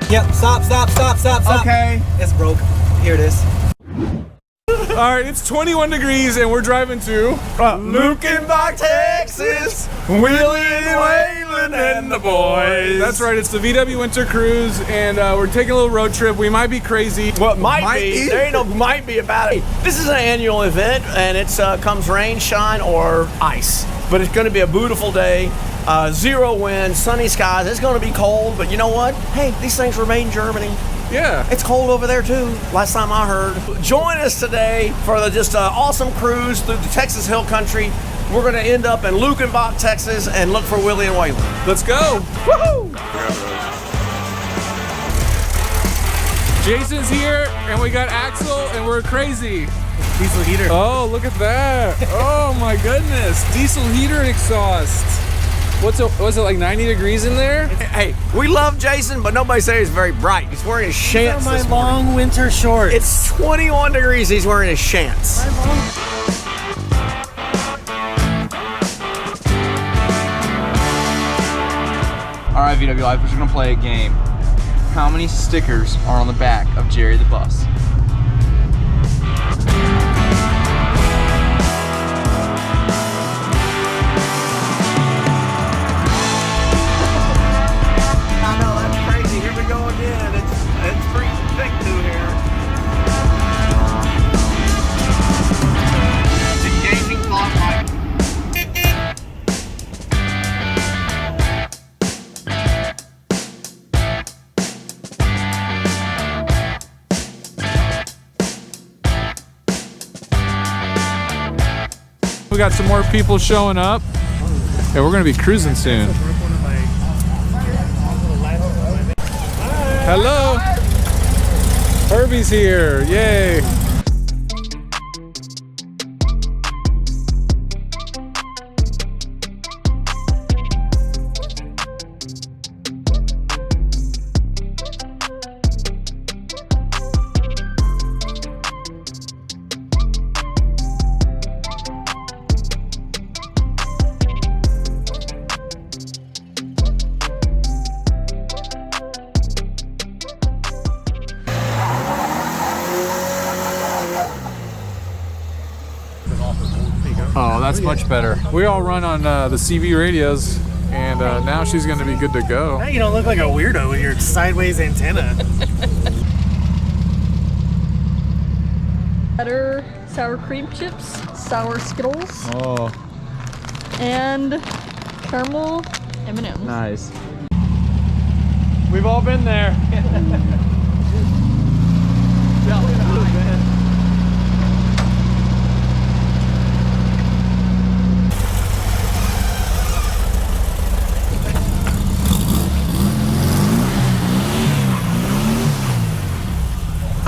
Yep, stop. Okay. It's broke. Here it is. All right, it's 21 degrees and we're driving to Lukenbach, Texas. Willie and Waylon and the boys. That's right, it's the VW Winter Cruise, and we're taking a little road trip. We might be crazy. Well, it might be. There ain't no might be about it. This is an annual event, and it's comes rain, shine, or ice. But it's going to be a beautiful day. 0 wind, sunny skies. It's going to be cold, but you know what? Hey, these things were made in Germany. Yeah. It's cold over there too, last time I heard. Join us today for just an awesome cruise through the Texas Hill Country. We're gonna end up in Lukenbach, Texas, and look for Willie and Waylon. Let's go. Woohoo! Jason's here, and we got Axel, and we're crazy. Diesel heater. Oh, look at that. Oh my goodness. Diesel heater exhaust. Was it like 90 degrees in there? Hey, we love Jason, but nobody says he's very bright. He's wearing his shants My this morning. long winter shorts. It's 21 degrees, he's wearing his shants. All right, VWLIFE, we're just gonna play a game. How many stickers are on the back of Jerry the Bus? I know, that's crazy. Here we go again. It's pretty thick through here. Engaging clock light. We got some more people showing up. Yeah, we're gonna be cruising soon. Hello. Herbie's here. Yay. Oh, that's much better. We all run on the CB radios, and now she's gonna be good to go. Now you don't look like a weirdo with your sideways antenna. Butter, sour cream chips, sour Skittles, Oh, and caramel M&Ms. Nice. We've all been there.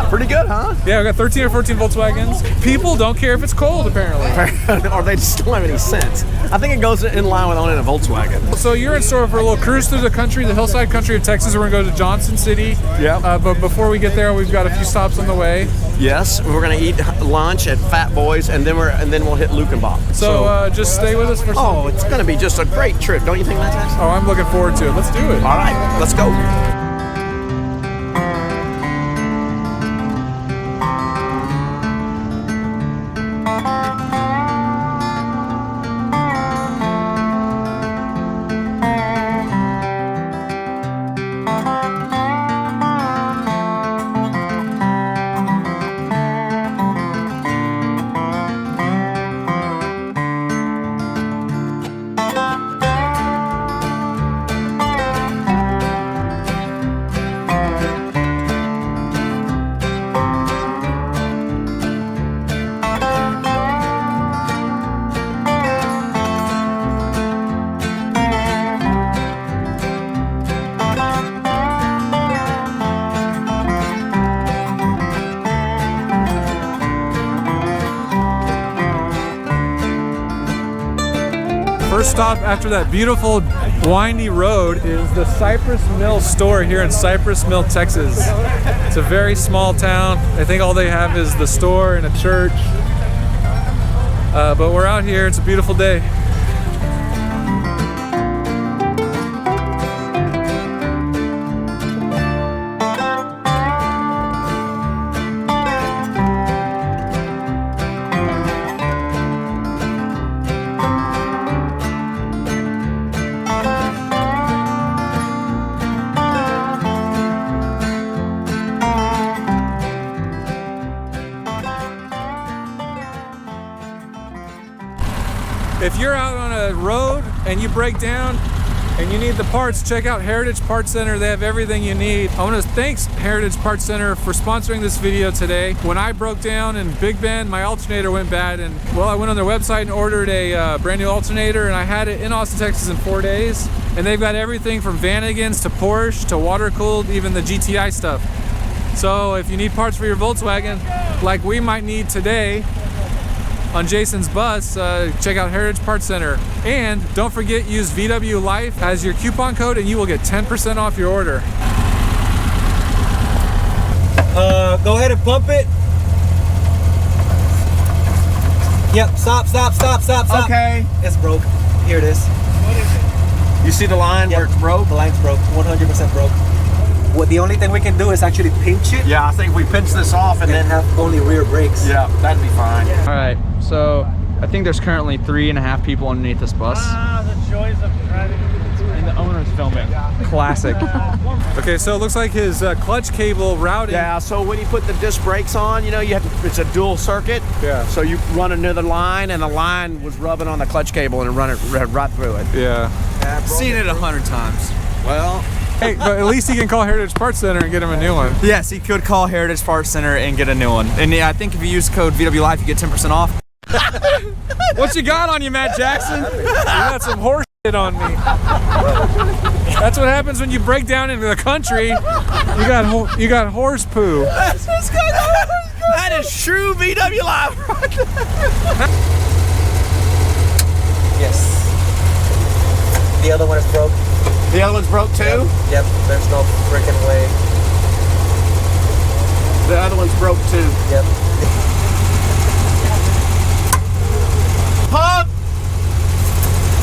Pretty good, huh? yeah, we got 13 or 14 Volkswagens. People don't care if it's cold, apparently. Or they just don't have any sense. I think it goes in line with owning a Volkswagen. So you're in store for a little cruise through the country, the hillside country of Texas. We're gonna go to Johnson City. Yeah. But before we get there, we've got a few stops on the way. Yes, we're gonna eat lunch at Fat Boys, and then we'll hit Lukenbach. So just stay with us for some. Oh, it's gonna be just a great trip, don't you think, Matt? Oh, I'm looking forward to it. Let's do it. All right, let's go. First stop after that beautiful windy road is the Cypress Mill store here in Cypress Mill, Texas. It's a very small town. I think all they have is the store and a church. But we're out here. It's a beautiful day. If you're out on a road and you break down and you need the parts, check out Heritage Parts Center. They have everything you need. I want to thank Heritage Parts Center for sponsoring this video today. When I broke down in Big Bend, my alternator went bad, and well, I went on their website and ordered a brand new alternator, and I had it in Austin, Texas in 4 days. And they've got everything from Vanagons to Porsche to water-cooled, even the GTI stuff. So if you need parts for your Volkswagen, like we might need today on Jason's bus, check out Heritage Parts Center. And don't forget, use VWLIFE as your coupon code and you will get 10% off your order. Go ahead and pump it. Yep, stop. Okay. It's broke. Here it is. You see the line where it's broke? The line's broke, 100% broke. What the only thing we can do is actually pinch it. Yeah, I think we pinch this off and then have only rear brakes. yeah, that'd be fine. All right, so I think there's currently 3.5 people underneath this bus. The joys of driving. And the owner's filming. Classic. Okay, so it looks like his clutch cable routing. Yeah, so when you put the disc brakes on, you know, you have to, it's a dual circuit. Yeah. So you run another line, and the line was rubbing on the clutch cable and it run it right through it. Yeah. I've Seen it 100 times. Well, Hey, but at least he can call Heritage Parts Center and get him a new one. Yes, he could call Heritage Parts Center and get a new one. And yeah, I think if you use code VWLIFE, you get 10% off. What you got on you, Matt Jackson? You got some horse shit on me. That's what happens when you break down into the country. You got horse poo. that is true VWLIFE. Yes. The other one is broke. The other one's broke too? Yep, there's no freaking way. The other one's broke too. Yep. Pump!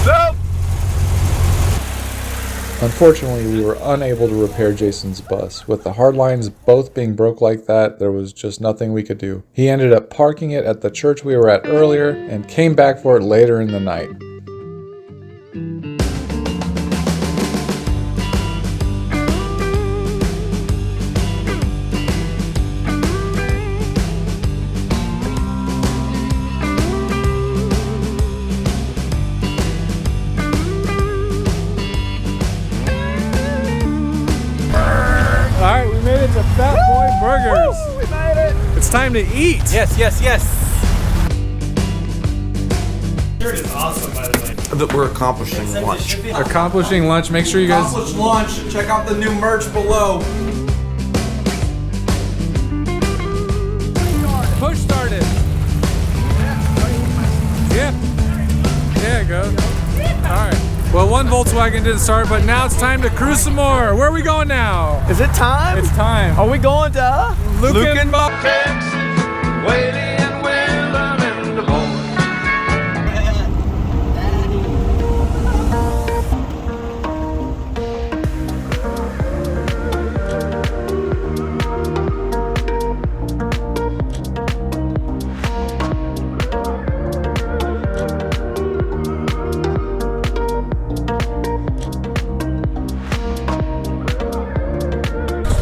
Nope! Unfortunately, we were unable to repair Jason's bus. With the hard lines both being broke like that, there was just nothing we could do. He ended up parking it at the church we were at earlier and came back for it later in the night. All right, we made it to Fat Boy Burgers. Woo, we made it! It's time to eat. Yes. Shirt is awesome, by the way. That we're accomplishing lunch. Accomplishing lunch. Make sure you guys. Accomplish lunch. Check out the new merch below. Push started. Yep. There you go. All right. Well, one Volkswagen didn't start, but now it's time to cruise some more. Where are we going now? Is it time? It's time. Are we going to Lukenbach.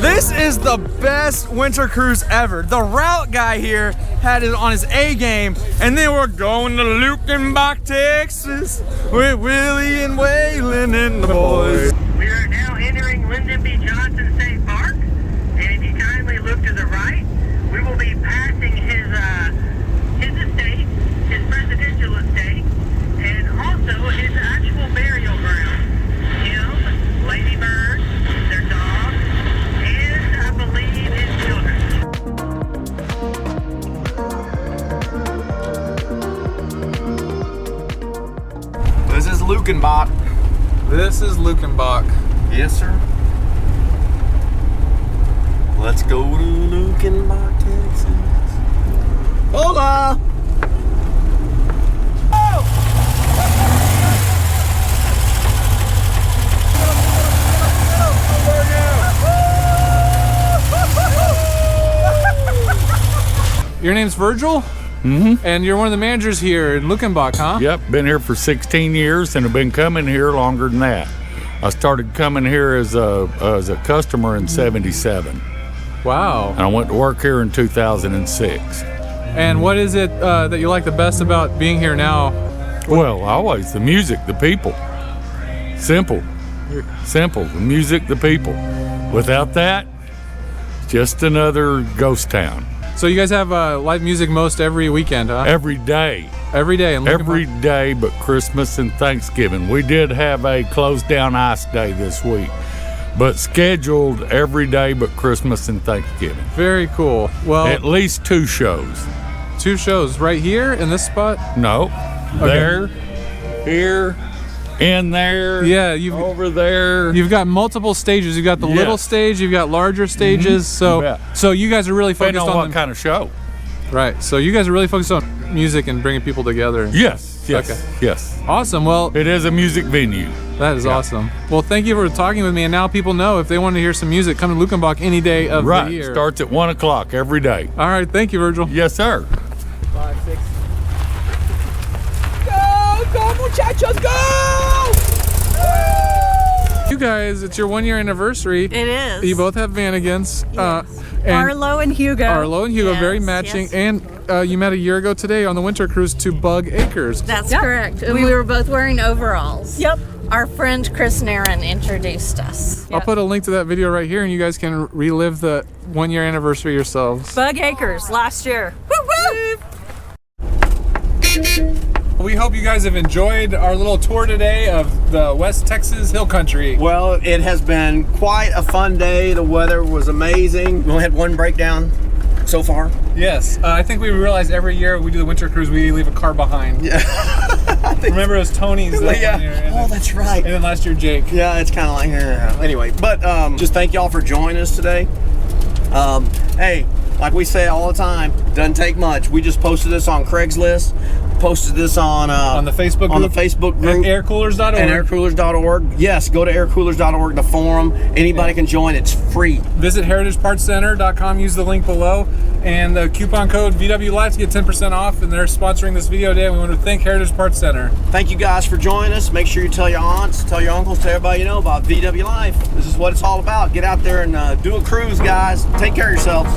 This is the best winter cruise ever. The route guy here had it on his A game, and then we're going to Lukenbach, Texas, with Willie and Waylon and the boys. We are now entering Lyndon B. Johnson State Park, and if you kindly look to the right, we will be passing his estate, his presidential estate, and also his actual burial ground. Him, Lady Bird, their dog, and I believe his children. This is Lukenbach. This is Lukenbach. Yes, sir. Let's go to Lukenbach, Texas. Hola! Your name's Virgil? Mm-hmm. And you're one of the managers here in Lukenbach, huh? Yep, been here for 16 years and have been coming here longer than that. I started coming here as a customer in '77. Wow. And I went to work here in 2006. And what is it that you like the best about being here now? Well, always the music, the people. Simple. Simple. The music, the people. Without that, just another ghost town. So you guys have live music most every weekend, huh? Every day. Every day. And Every day but Christmas and Thanksgiving. We did have a closed down ice day this week, but scheduled every day but Christmas and Thanksgiving. Very cool. Well, At least 2 shows. 2 shows right here in this spot? No. There, here, in there, Yeah, you've over there. You've got multiple stages. You've got the little Yes. stage. You've got larger stages. So, Yeah. so you guys are really Depending focused on on what kind of show. right. So you guys are really focused on music and bringing people together. Yes, yes, Okay. yes. Awesome. Well, It is a music venue. that is awesome. Well, thank you for talking with me. And now people know if they want to hear some music, come to Lukenbach any day of Right. the year. Starts at 1 o'clock every day. All right. Thank you, Virgil. Yes, sir. 5, 6. Go, muchachos, go! You guys, it's your 1-year anniversary. It is. You both have Vanagons. And Arlo and Hugo. Arlo and Hugo, very Yes, matching. yes. And you met a year ago today on the winter cruise to Bug Acres. That's correct. And we were both wearing overalls. Yep. Our friend Chris Nairn introduced us. I'll put a link to that video right here, and you guys can relive the 1-year anniversary yourselves. Bug Acres last year. Woo woo! We hope you guys have enjoyed our little tour today of the West Texas Hill Country. Well, it has been quite a fun day. The weather was amazing. We only had 1 breakdown so far. Yes, I think we realize every year we do the winter cruise, we leave a car behind. Yeah. Remember it was Tony's that Yeah. one year, and Oh, then- that's right. And then last year, Jake. Yeah, it's kind of like anyway. But just thank y'all for joining us today. Hey, like we say all the time, doesn't take much. We just posted this on Craigslist. Posted this on the Facebook on the group. Facebook group At aircoolers.org. and aircoolers.org. Yes, go to aircoolers.org, the forum. Anybody can join. It's free. Visit heritagepartscenter.com, use the link below, and the coupon code VWLIFE to get 10% off, and they're sponsoring this video today, and we want to thank Heritage Parts Center. Thank you guys for joining us. Make sure you tell your aunts, tell your uncles, tell everybody you know about VW Life. This is what it's all about. Get out there and do a cruise, guys. Take care of yourselves.